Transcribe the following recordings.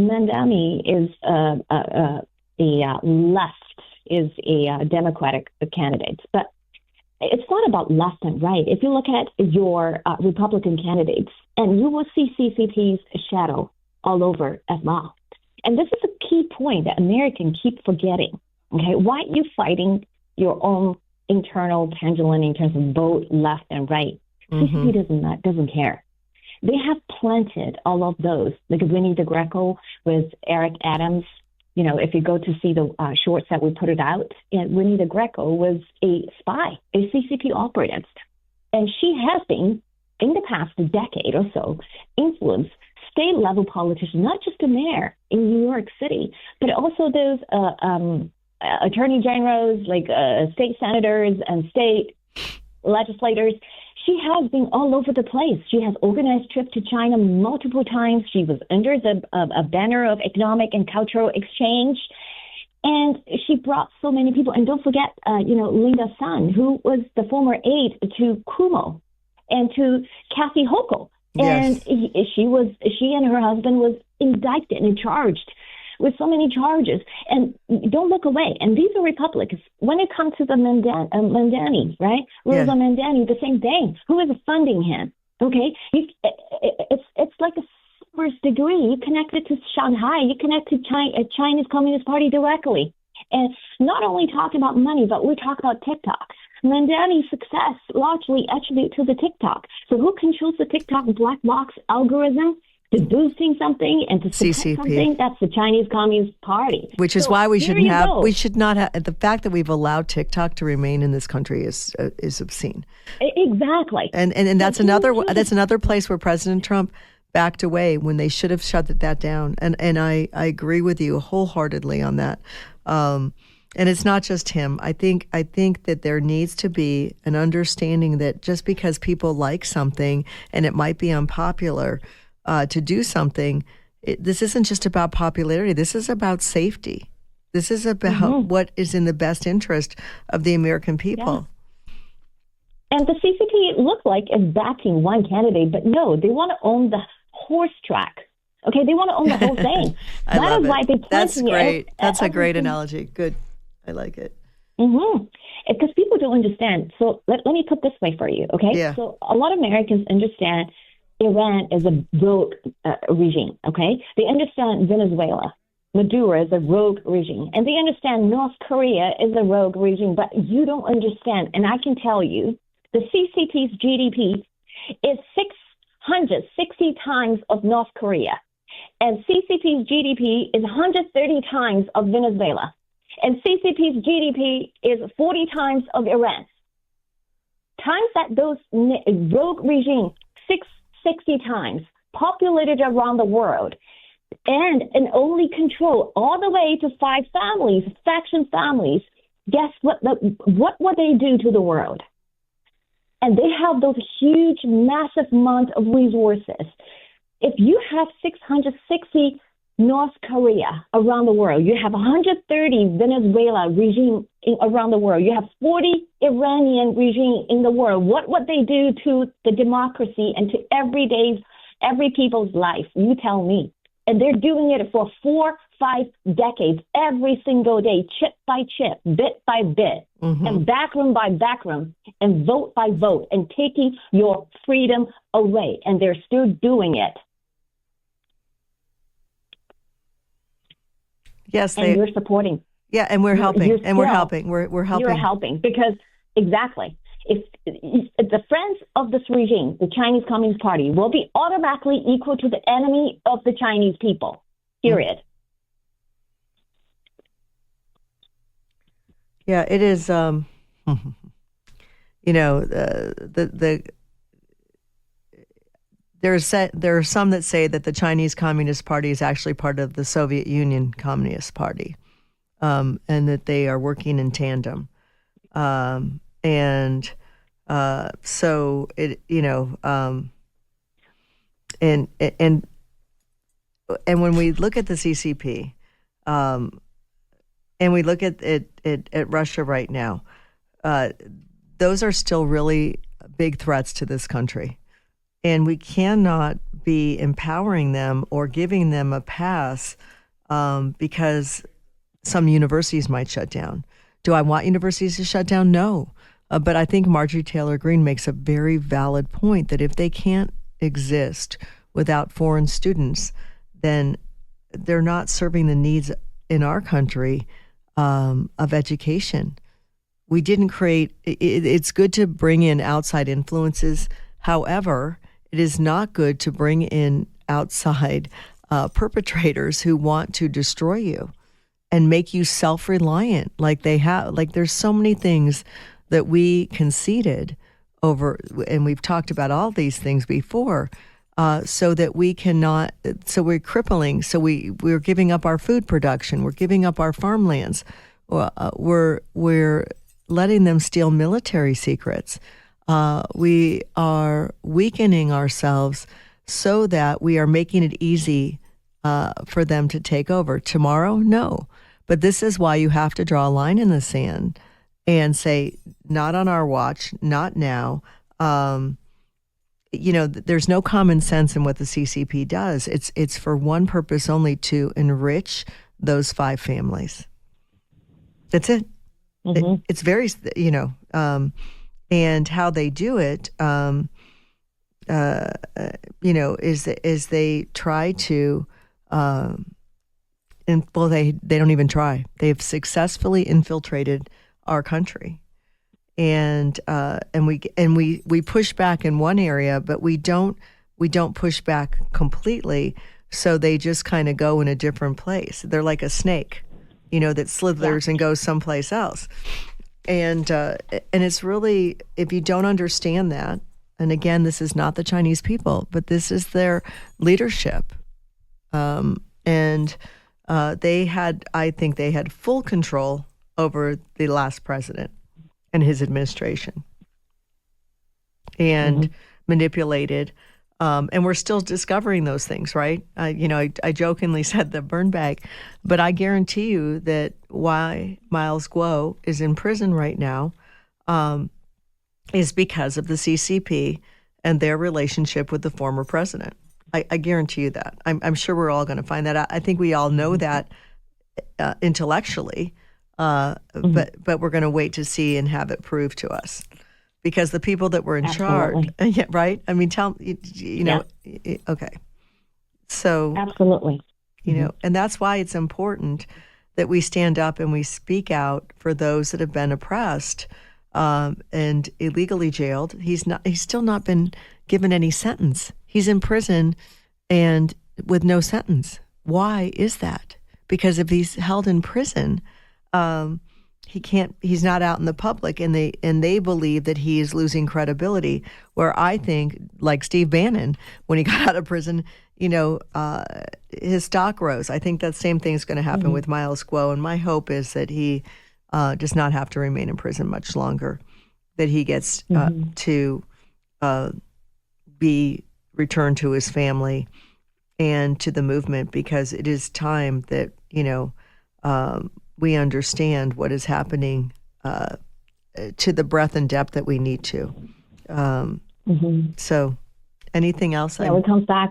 Mandami is the left, is a Democratic candidate, but it's not about left and right. If you look at your Republican candidates, and you will see CCP's shadow all over as well. And this is a key point that Americans keep forgetting. Okay, why are you fighting your own internal pendulum in terms of both left and right? CCP doesn't care. They have planted all of those, like Winnie the Greco with Eric Adams. You know, if you go to see the shorts that we put it out, and Winnie the Greco was a spy, a CCP operative. And she has been, in the past decade or so, influenced state-level politicians, not just the mayor in New York City, but also those attorney generals, like state senators and state legislators. She has been all over the place. She has organized trips to China multiple times. She was under a banner of economic and cultural exchange. And she brought so many people. And don't forget, Linda Sun, who was the former aide to Cuomo and to Kathy Hochul. Yes. And she and her husband was indicted and charged with so many charges. And don't look away. And these are Republicans. When it comes to the Mandani, right? Rosa Mandani, the same thing. Who is funding him? Okay? It's like a first degree. You connect it to Shanghai. You connect to Chinese Communist Party directly. And not only talking about money, but we're talking about TikTok. Mandani's success largely attributed to the TikTok. So who controls the TikTok black box algorithm? To boosting something and to support something, that's the Chinese Communist Party. Which is why we should not have, the fact that we've allowed TikTok to remain in this country is obscene. Exactly. And that's another place where President Trump backed away when they should have shut that down. And I agree with you wholeheartedly on that. And it's not just him. I think that there needs to be an understanding that just because people like something and it might be unpopular, to do something, this isn't just about popularity. This is about safety. This is about what is in the best interest of the American people. Yeah. And the CCP looks like is backing one candidate, but no, they want to own the horse track. Okay, they want to own the whole thing. That is why they That's great. That's a great analogy. Good. I like it. Because people don't understand. So let me put this way for you, okay? Yeah. So a lot of Americans understand Iran is a rogue regime, okay? They understand Venezuela, Maduro is a rogue regime, and they understand North Korea is a rogue regime, but you don't understand. And I can tell you, the CCP's GDP is 660 times of North Korea, and CCP's GDP is 130 times of Venezuela, and CCP's GDP is 40 times of Iran. Times that those rogue regimes, 660 times, populated around the world, and only control all the way to 5 families, faction families. Guess what would they do to the world? And they have those huge, massive amounts of resources. If you have 660 North Korea around the world, you have 130 Venezuela regime around the world, you have 40 Iranian regime in the world, what would they do to the democracy and to every people's life? You tell me. And they're doing it for 4-5 decades, every single day, chip by chip, bit by bit, and backroom by backroom, and vote by vote, and taking your freedom away. And they're still doing it. Yes, and you're supporting. Yeah, and we're helping. We're helping. You're helping because exactly. If the friends of this regime, the Chinese Communist Party, will be automatically equal to the enemy of the Chinese people. Period. Yeah, it is. There are some that say that the Chinese Communist Party is actually part of the Soviet Union Communist Party, and that they are working in tandem. So it, and when we look at the CCP, and we look at Russia right now, those are still really big threats to this country. And we cannot be empowering them or giving them a pass because some universities might shut down. Do I want universities to shut down? No. But I think Marjorie Taylor Greene makes a very valid point that if they can't exist without foreign students, then they're not serving the needs in our country of education. We didn't create, it's good to bring in outside influences. However, it is not good to bring in outside perpetrators who want to destroy you and make you self-reliant like they have. Like there's so many things that we conceded over, and we've talked about all these things before, so that we cannot, so we're crippling, so we're giving up our food production, we're giving up our farmlands, we're letting them steal military secrets. We are weakening ourselves so that we are making it easy for them to take over. Tomorrow, no. But this is why you have to draw a line in the sand and say, not on our watch, not now. There's no common sense in what the CCP does. It's for one purpose only, to enrich those 5 families. That's it. Mm-hmm. It's very, and how they do it, is they try to, they don't even try. They've successfully infiltrated our country, and we push back in one area, but we don't push back completely. So they just kind of go in a different place. They're like a snake, that slithers and goes someplace else. And it's really, if you don't understand that, and again, this is not the Chinese people, but this is their leadership. I think they had full control over the last president and his administration, and manipulated. And we're still discovering those things, right? I jokingly said the burn bag, but I guarantee you that why Miles Guo is in prison right now is because of the CCP and their relationship with the former president. I guarantee you that. I'm sure we're all going to find that out. I think we all know that intellectually, but we're going to wait to see and have it proved to us. Because the people that were in charge, right? I mean, okay. So, absolutely. And that's why it's important that we stand up and we speak out for those that have been oppressed and illegally jailed. He's still not been given any sentence. He's in prison and with no sentence. Why is that? Because if he's held in prison, he's not out in the public, and they believe that he is losing credibility, where I think, like Steve Bannon, when he got out of prison, his stock rose. I think that same thing is going to happen with Miles Guo, and my hope is that he does not have to remain in prison much longer, that he gets to be returned to his family and to the movement, because it is time that, we understand what is happening to the breadth and depth that we need to. So anything else? It comes back.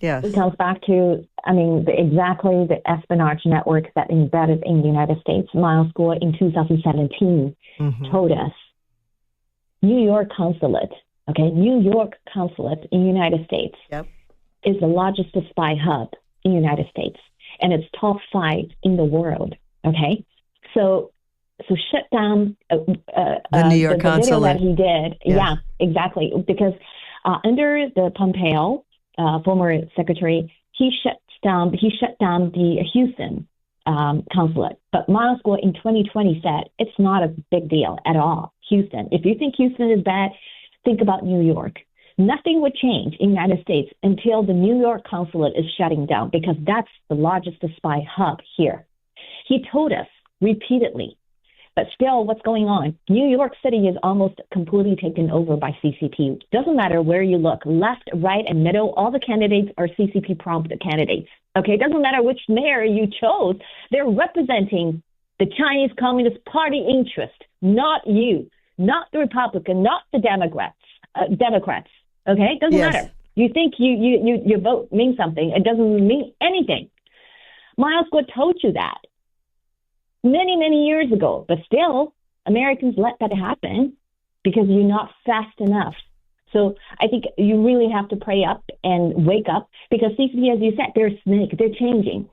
Yes. It comes back to, exactly the espionage network that embedded in the United States. Miles Guo in 2017 told us, New York consulate in the United States is the largest spy hub in the United States, and it's top 5 in the world. Okay, so shut down the New York consulate. Video that he did. Yeah, exactly. Because under the Pompeo, former secretary, he shut down the Houston consulate. But Miles Guo in 2020 said it's not a big deal at all. Houston. If you think Houston is bad, think about New York. Nothing would change in the United States until the New York consulate is shutting down, because that's the largest spy hub here. He told us repeatedly, but still, what's going on? New York City is almost completely taken over by CCP. Doesn't matter where you look, left, right, and middle, all the candidates are CCP prompt candidates. Okay, it doesn't matter which mayor you chose. They're representing the Chinese Communist Party interest, not you, not the Republican, not the Democrats. Okay? It doesn't Yes. matter. You think your vote means something. It doesn't mean anything. Miles Guo told you that many, many years ago. But still, Americans let that happen because you're not fast enough. So I think you really have to pray up and wake up because CCP, as you said, they're a snake. They're changing.